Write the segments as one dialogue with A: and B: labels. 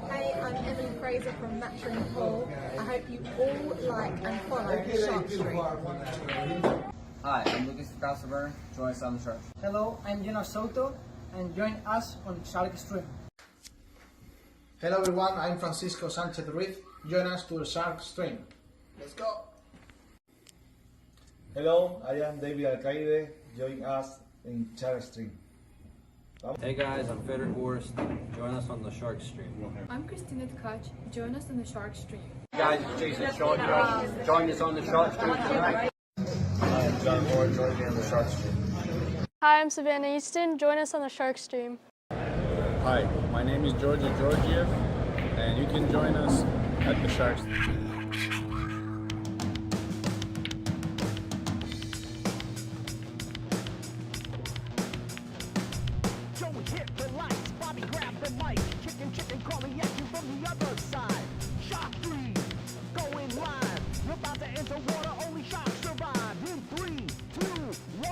A: Hey, I'm Emily Fraser from McDermott Cues. I hope you all like and follow the Sharkstream.
B: Hi, I'm Lucas Casaver. Join us on the Shark.
C: Hello, I'm Jonas Soto, and join us on Sharkstream.
D: Hello everyone, I'm Francisco Sanchez Ruiz. Join us to the Sharkstream. Let's go!
E: Hello, I am David Alcaide. Join us in Sharkstream.
B: Hey guys, I'm Feder Horst. Join us on the Shark Stream.
F: I'm Christina Tkach. Join us on the Shark Stream.
B: Hey guys, it's Jason Shaw here. Join us on the Shark Stream tonight.
E: Hi, I'm John Moore. Join me on the Sharkstream.
G: Hi, I'm Savannah Easton. Join us on the Sharkstream.
H: Hi, my name is Georgia Georgiev, and you can join us at the Sharkstream.
I: Chicken calling at you from the other side. Shark 3, going live. We're about to enter water, only sharks survive. In 3, 2, 1.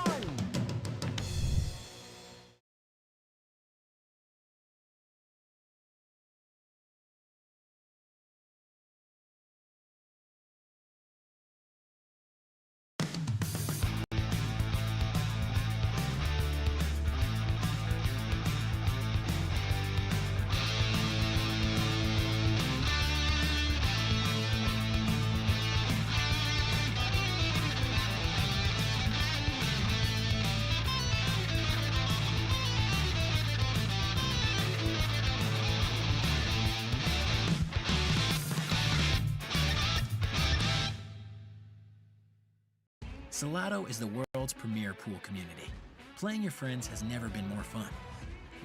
J: Salotto is the world's premier pool community. Playing your friends has never been more fun.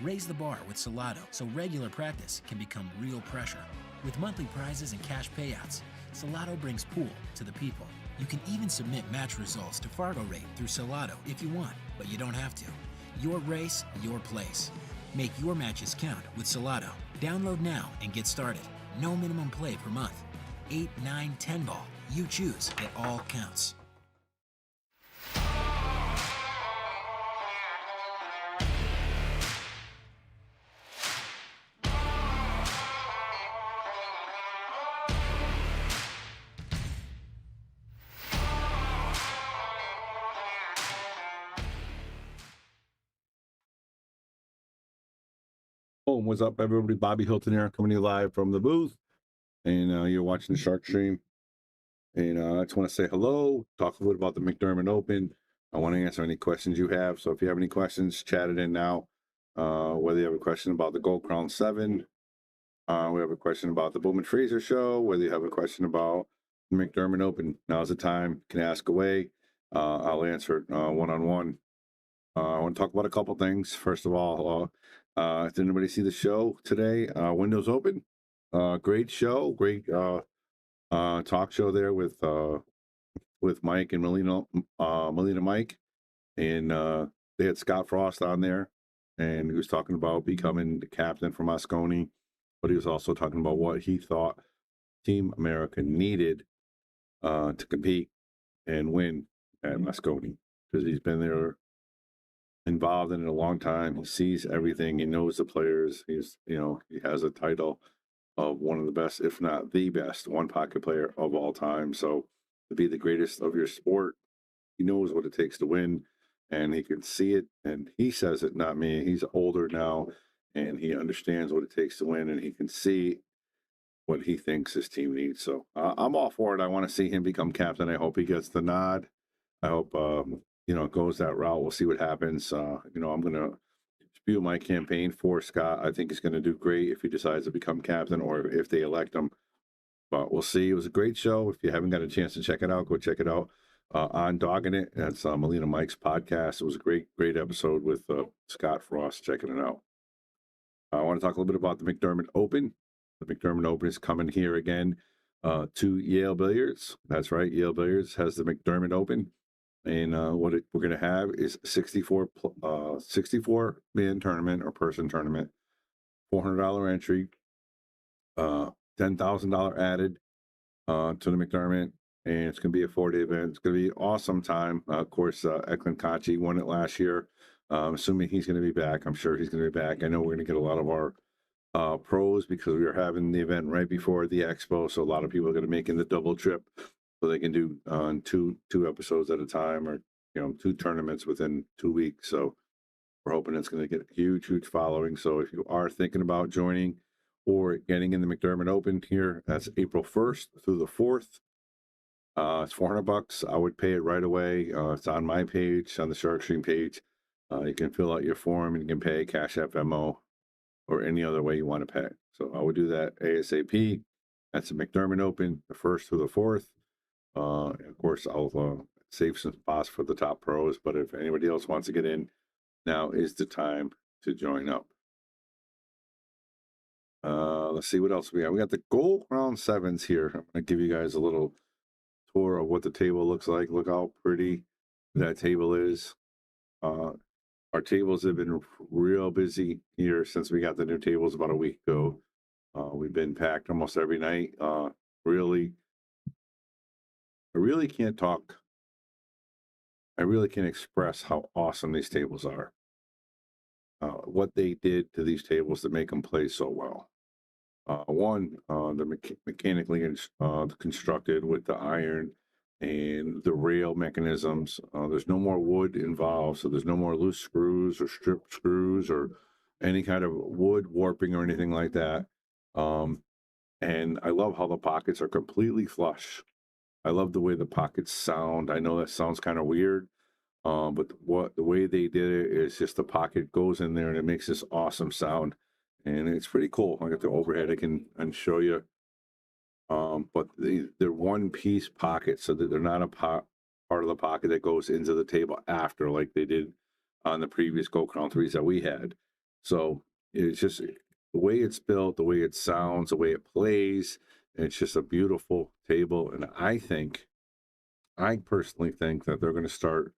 J: Raise the bar with Salotto so regular practice can become real pressure. With monthly prizes and cash payouts, Salotto brings pool to the people. You can even submit match results to Fargo Rate through Salotto if you want, but you don't have to. Your race, your place. Make your matches count with Salotto. Download now and get started. No minimum play per month. 8, 9, 10 ball. You choose. It all counts.
K: What's up, everybody? Bobby Hilton here, coming to you live from the booth, and you're watching the Shark Stream. And I just want to say hello, talk a little bit about the McDermott Open. I want to answer any questions you have. So if you have any questions, chat it in now. Whether you have a question about the Gold Crown 7, we have a question about the Bowman Fraser show, whether you have a question about the McDermott Open, now's the time. You can ask away. I'll answer it one-on-one. I want to talk about a couple things. First of all, did anybody see the show today? Windows Open. Great show, great talk show there with Mike and Melina Mike, and they had Scott Frost on there, and he was talking about becoming the captain for Mosconi, but he was also talking about what he thought Team America needed to compete and win at Mosconi, because he's been there, involved in it a long time. He sees everything. He knows the players. He has a title of one of the best, if not the best, one pocket player of all time. So to be the greatest of your sport, he knows what it takes to win, and he can see it. And he says it, not me. He's older now, and he understands what it takes to win, and he can see what he thinks his team needs. So I'm all for it. I want to see him become captain. I hope he gets the nod. I hope it goes that route. We'll see what happens. I'm going to spew my campaign for Scott. I think he's going to do great if he decides to become captain or if they elect him. But we'll see. It was a great show. If you haven't got a chance to check it out, go check it out on Dogging It. That's Melina Mike's podcast. It was a great episode with Scott Frost. Checking it out. I want to talk a little bit about the McDermott Open. The McDermott Open is coming here again to Yale Billiards. That's right. Yale Billiards has the McDermott Open. And we're going to have is 64-man tournament or person tournament, $400 entry, $10,000 added to the McDermott, and it's going to be a 4-day event. It's going to be an awesome time. Of course, Eklund Kachi won it last year. Assuming he's going to be back. I'm sure he's going to be back. I know we're going to get a lot of our pros because we are having the event right before the expo. So a lot of people are going to make in the double trip so they can do two episodes at a time, or, you know, 2 tournaments within 2 weeks. So we're hoping it's going to get a huge following. So if you are thinking about joining or getting in the McDermott Open here, that's April 1st through the 4th. It's $400. I would pay it right away. It's on my page, on the SharkStream page. You can fill out your form and you can pay Cash App, Venmo, or any other way you want to pay. So I would do that ASAP. That's the McDermott Open, the 1st through the 4th. Of course, I'll save some spots for the top pros, but if anybody else wants to get in, now is the time to join up. Let's see what else we got. We got the Gold Crown 7s here. I'm going to give you guys a little tour of what the table looks like. Look how pretty that table is. Our tables have been real busy here since we got the new tables about a week ago. We've been packed almost every night. I really can't talk. I really can't express how awesome these tables are. What they did to these tables to make them play so well. They're mechanically constructed with the iron and the rail mechanisms. There's no more wood involved, so there's no more loose screws or strip screws or any kind of wood warping or anything like that. And I love how the pockets are completely flush. I love the way the pockets sound. I know that sounds kind of weird, but the way they did it is just the pocket goes in there and it makes this awesome sound. And it's pretty cool. I got the overhead I can show you. But they're one piece pockets, so that they're not a part of the pocket that goes into the table after, like they did on the previous Gold Crown 3s that we had. So it's just the way it's built, the way it sounds, the way it plays. It's just a beautiful table. And I personally think that they're going to start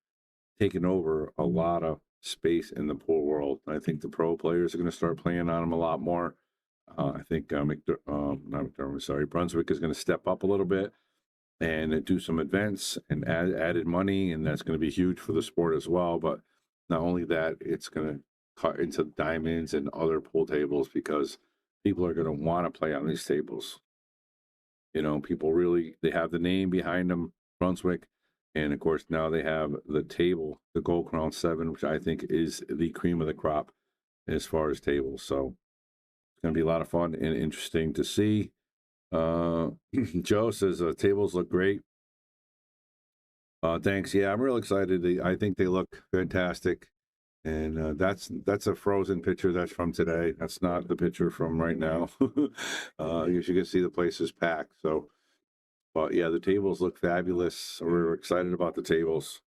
K: taking over a lot of space in the pool world. I think the pro players are going to start playing on them a lot more. I think Brunswick is going to step up a little bit and do some events and added money, and that's going to be huge for the sport as well. But not only that, it's going to cut into diamonds and other pool tables because people are going to want to play on these tables. You know, people really, they have the name behind them, Brunswick. And of course, now they have the table, the Gold Crown 7, which I think is the cream of the crop as far as tables. So it's going to be a lot of fun and interesting to see. Joe says tables look great. Thanks. Yeah, I'm real excited. I think they look fantastic. And that's a frozen picture. That's from today. That's not the picture from right now. You can see the place is packed. So, but yeah, the tables look fabulous. We're excited about the tables.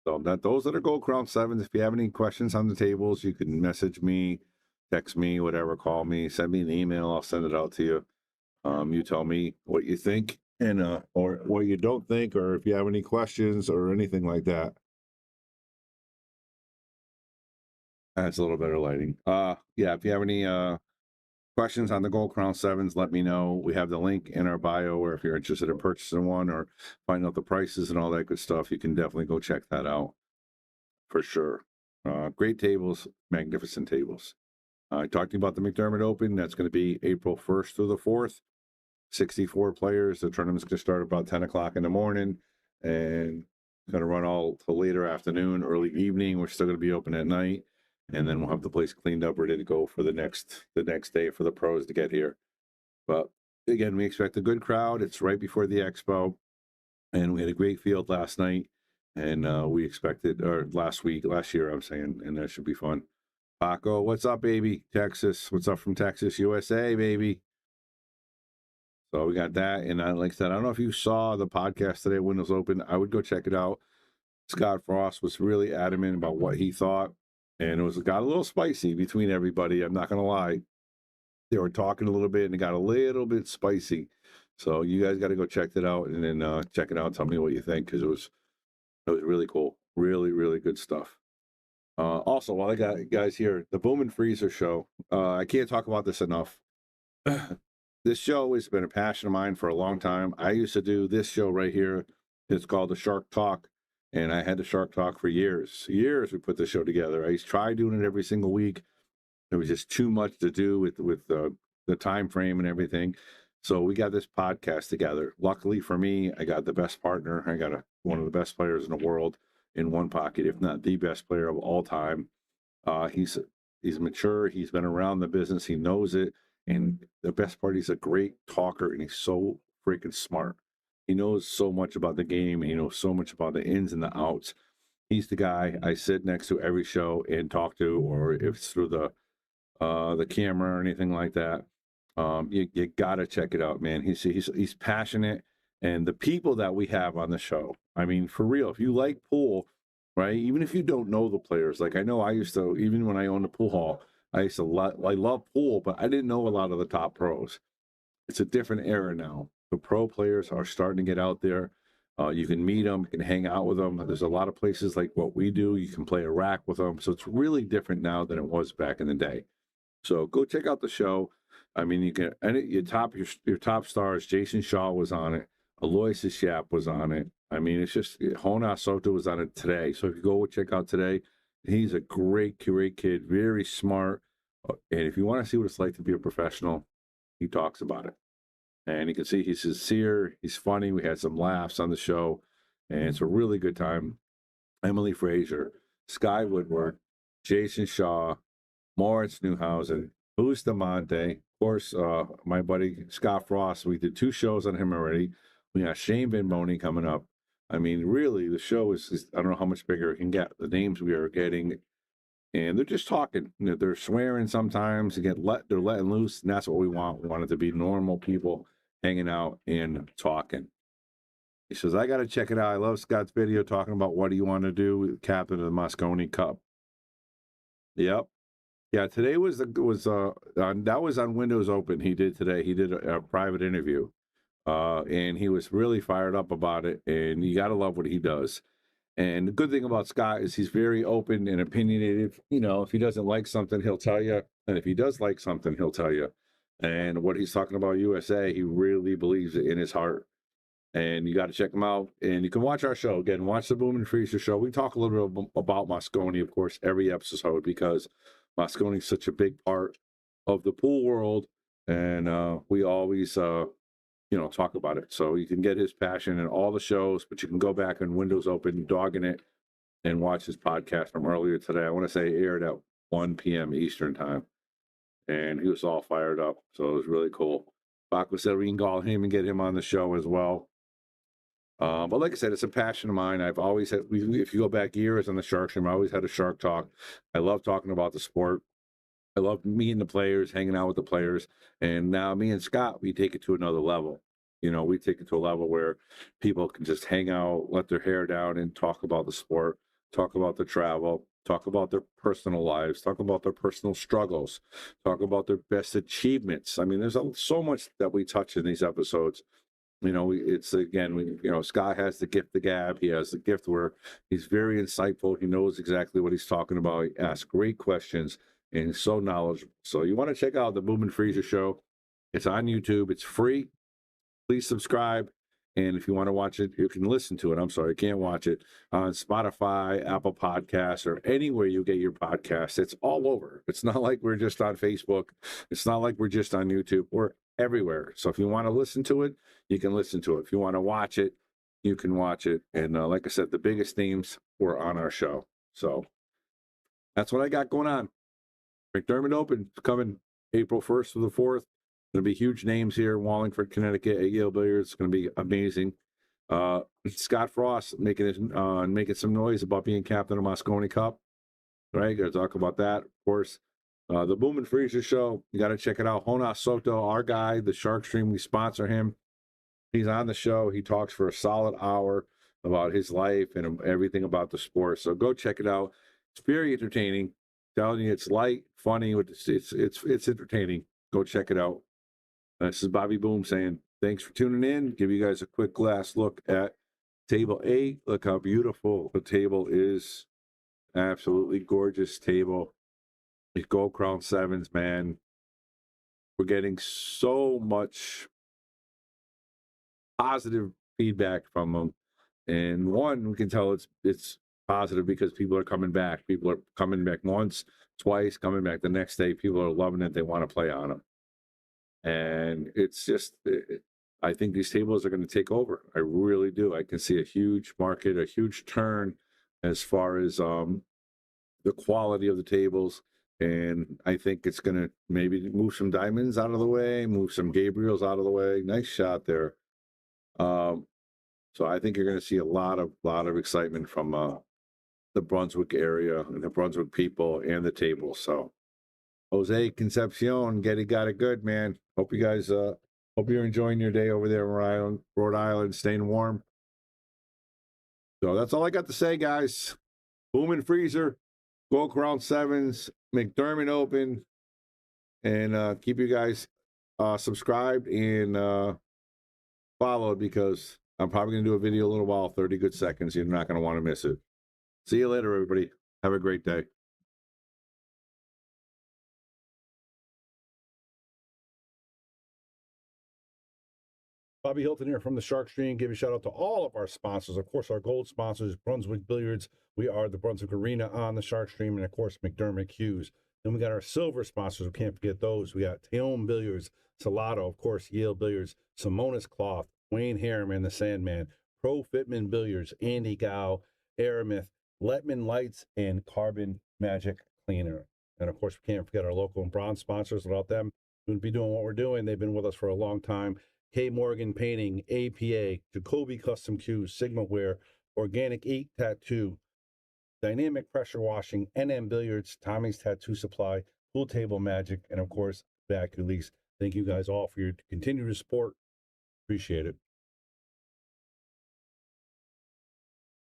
K: So those that are Gold Crown 7s, if you have any questions on the tables, you can message me, text me, whatever, call me, send me an email. I'll send it out to you. You tell me what you think and or what you don't think, or if you have any questions or anything like that. That's a little better lighting. Yeah, if you have any questions on the Gold Crown 7s, let me know. We have the link in our bio, or if you're interested in purchasing one or find out the prices and all that good stuff, you can definitely go check that out for sure. Great tables, magnificent tables. I talked to you about the McDermott Open. That's going to be April 1st through the 4th. 64 players. The tournament's going to start about 10 o'clock in the morning and going to run all till later afternoon, early evening. We're still going to be open at night. And then we'll have the place cleaned up, ready to go for the next day for the pros to get here. But again, we expect a good crowd. It's right before the expo, and we had a great field last night, and we expected, or last year, I'm saying, and that should be fun. Paco, what's up, baby? Texas, what's up from Texas, USA, baby? So we got that, and like I said, I don't know if you saw the podcast today when it was open. I would go check it out. Scott Frost was really adamant about what he thought. And it got a little spicy between everybody. I'm not going to lie. They were talking a little bit and it got a little bit spicy. So you guys got to go check it out and then check it out. Tell me what you think, because it was really cool. Really, really good stuff. Also, while I got guys here, the Boom and Freezer show. I can't talk about this enough. This show has been a passion of mine for a long time. I used to do this show right here. It's called The Shark Talk. And I had the Shark Talk for years. Years we put the show together. I tried doing it every single week. There was just too much to do with the time frame and everything. So we got this podcast together. Luckily for me, I got the best partner. I got one of the best players in the world in one pocket, if not the best player of all time. He's mature. He's been around the business. He knows it. And the best part, he's a great talker, and he's so freaking smart. He knows so much about the game, and he knows so much about the ins and the outs. He's the guy I sit next to every show and talk to, or if it's through the camera or anything like that. You gotta check it out, man. He's passionate, and the people that we have on the show. I mean, for real, if you like pool, right? Even if you don't know the players, like I know I used to, even when I owned a pool hall, I love pool, but I didn't know a lot of the top pros. It's a different era now. The pro players are starting to get out there. You can meet them, you can hang out with them. There's a lot of places like what we do. You can play a rack with them. So it's really different now than it was back in the day. So go check out the show. I mean, you can, and your top stars. Jason Shaw was on it. Aloysius Shap was on it. I mean, it's just Hona Soto was on it today. So if you go check out today, he's a great kid, very smart. And if you want to see what it's like to be a professional, he talks about it. And you can see he's sincere, he's funny. We had some laughs on the show, and it's a really good time. Emily Frazier, Sky Woodward, Jason Shaw, Moritz Newhausen, Bustamante, of course, my buddy Scott Frost. We did 2 shows on him already. We got Shane Van Boney coming up. I mean, really, the show is I don't know how much bigger it can get. The names we are getting, and they're just talking. You know, they're swearing sometimes. They're letting loose, and that's what we want. We want it to be normal people hanging out and talking. He says, I got to check it out. I love Scott's video talking about what do you want to do with captain of the Mosconi Cup. Yep. Yeah, today that was on Windows Open. He did today. He did a private interview, and he was really fired up about it. And you got to love what he does. And the good thing about Scott is he's very open and opinionated. You know, if he doesn't like something, he'll tell you. And if he does like something, he'll tell you. And what he's talking about USA, he really believes it in his heart. And you got to check him out. And you can watch our show. Again, watch the Boom and Freezer show. We talk a little bit about Mosconi, of course, every episode, because Mosconi is such a big part of the pool world. And we always, talk about it. So you can get his passion in all the shows, but you can go back on Windows Open, dogging it, and watch his podcast from earlier today. I want to say it aired at 1 p.m. Eastern time. And he was all fired up. So it was really cool. Baco said we can call him and get him on the show as well. But like I said, it's a passion of mine. I've always had, if you go back years on the Shark Stream, I always had a Shark Talk. I love talking about the sport. I love meeting the players, hanging out with the players. And now me and Scott, we take it to another level. You know, we take it to a level where people can just hang out, let their hair down, and talk about the sport, talk about the travel, talk about their personal lives, talk about their personal struggles, talk about their best achievements. I mean, there's so much that we touch in these episodes. You know, Scott has the gift of gab. He has the gift where he's very insightful. He knows exactly what he's talking about. He asks great questions, and he's so knowledgeable. So you want to check out the Boom and Freezer show. It's on YouTube. It's free. Please subscribe. And if you want to watch it, you can listen to it. I'm sorry, you can't watch it on Spotify, Apple Podcasts, or anywhere you get your podcasts. It's all over. It's not like we're just on Facebook. It's not like we're just on YouTube. We're everywhere. So if you want to listen to it, you can listen to it. If you want to watch it, you can watch it. And like I said, the biggest themes were on our show. So that's what I got going on. McDermott Open coming April 1st to the 4th. Going to be huge names here. Wallingford, Connecticut, at Yale Billiards. It's going to be amazing. Scott Frost making some noise about being captain of Mosconi Cup. Right, got to talk about that, of course. The Boom and Freezer show, you got to check it out. Hona Soto, our guy, the Shark Stream, we sponsor him. He's on the show. He talks for a solid hour about his life and everything about the sport. So go check it out. It's very entertaining. I'm telling you, it's light, funny. It's entertaining. Go check it out. This is Bobby Boom saying thanks for tuning in. Give you guys a quick last look at table 8. Look how beautiful the table is. Absolutely gorgeous table. These Gold Crown 7s, man. We're getting so much positive feedback from them. And one, we can tell it's positive because people are coming back. People are coming back once, twice, coming back the next day. People are loving it. They want to play on them. And it's just, I think these tables are going to take over. I really do. I can see a huge market, a huge turn as far as the quality of the tables. And I think it's going to maybe move some diamonds out of the way, move some Gabriels out of the way. Nice shot there. So I think you're going to see a lot of excitement from the Brunswick area and the Brunswick people and the table. So Jose Concepcion, Getty got it good, man. Hope you guys hope you're enjoying your day over there in Rhode Island, staying warm. So that's all I got to say, guys. Boom and Freezer, Go Crown Sevens, McDermott Open, and keep you guys subscribed and followed, because I'm probably going to do a video a little while, 30 good seconds. You're not going to want to miss it. See you later, everybody. Have a great day. Bobby Hilton here from the Sharkstream. Give a shout out to all of our sponsors. Of course, our gold sponsors, Brunswick Billiards. We are the Brunswick Arena on the Sharkstream, and of course, McDermott Cues. Then we got our silver sponsors. We can't forget those. We got Taom Billiards, Salotto, of course, Yale Billiards, Simonis Cloth, Wayne Harriman, the Sandman, Pro Fitment Billiards, Andy Gow, Aramith, Letman Lights, and Carbon Magic Cleaner. And of course, we can't forget our local and bronze sponsors. Without them, we wouldn't be doing what we're doing. They've been with us for a long time. K. Morgan Painting, APA, Jacoby Custom Cues, Sigma Wear, Organic Ink Tattoo, Dynamic Pressure Washing, NM Billiards, Tommy's Tattoo Supply, Pool Table Magic, and of course, Back Release. Thank you guys all for your continued support. Appreciate it.